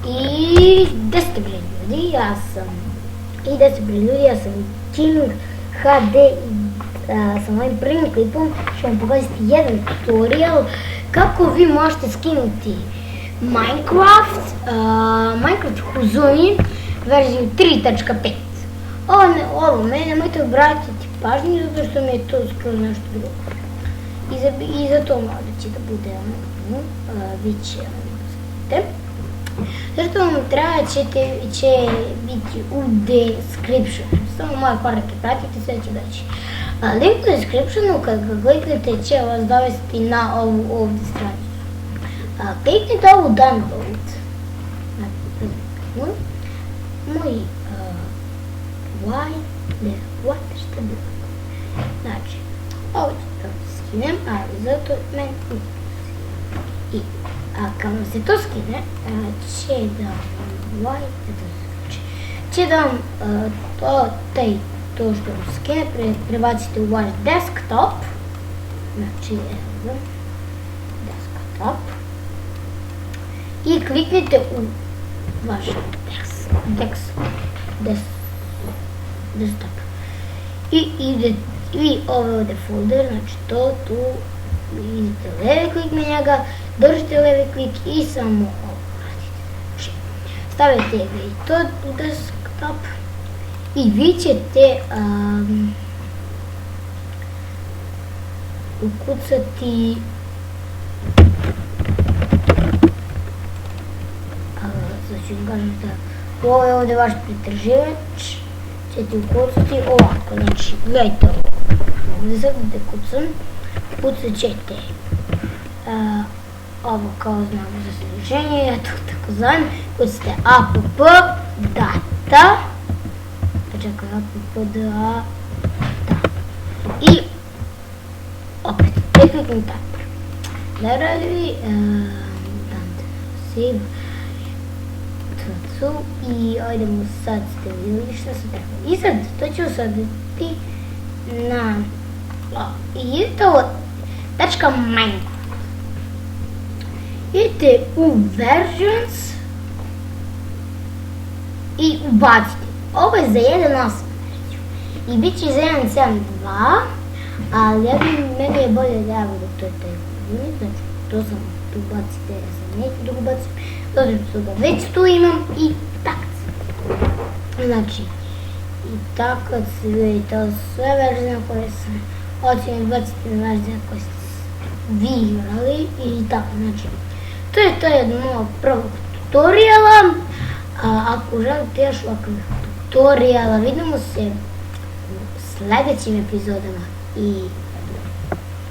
I 10 ljudi, ja sam King HD i sa mojim prvim klipom ću vam pokazati jedan tutorial kako vi možete skinuti Minecraft Huzuni verziju 3.5. Ovo nemojte obratiti pažnju zato što mi je to skroz nešto drugo. I za to možda će da bude biće zašto vam treba će biti u descriptionu. Samo moje korake pratite, sve će doći. Link u descriptionu kad ga kliknete će vas dovesti na ovu ovdje stranicu. Kliknite ovu download. Moj what šta bilo. Znači, ovo ću da skinem, ali zato meni kad vam se to skine, će da vam to što vam skine prebacite u vaš desktop, znači evo desktop i kliknite u vaš desktop i ovdje folder, znači to tu idete levi klik na njega, držite levi klik i samo ovo radite. Stavite ga i to u desktop i vi ćete ukucati sad ću vam kažem da ovo je ovdje vaš pretraživač, ćete ukucati ovako, znači gledajte ovdje sad gdje kucam, kucat ćete ovo kao znamo za sličenje, ja to tako zovem, kucate app data, čekaj, app data i opet, kliknem tako. Da radi, save, i ajdemo sad ste vidjeli šta sam rekao. I sad, to ću saditi na idete ovo .minecraft. Idete u versions i ubacite. Ovo je za 1.8 verziju i bit će za 1.7.2, ali meni je bolje da ja budu to je taj unit, znači to sam tu ubacite, ja sam neću da ubacim, zato što ga već tu imam i takac. Znači, i takac, vidite, sve verzije koje sam hoćem izbaciti na verzije koje ste vi igrali i tako, znači, to je to jedno mojeg prvog tutoriala. Ako želite još ovakvih tutoriala, vidimo se u sljedećim epizodama i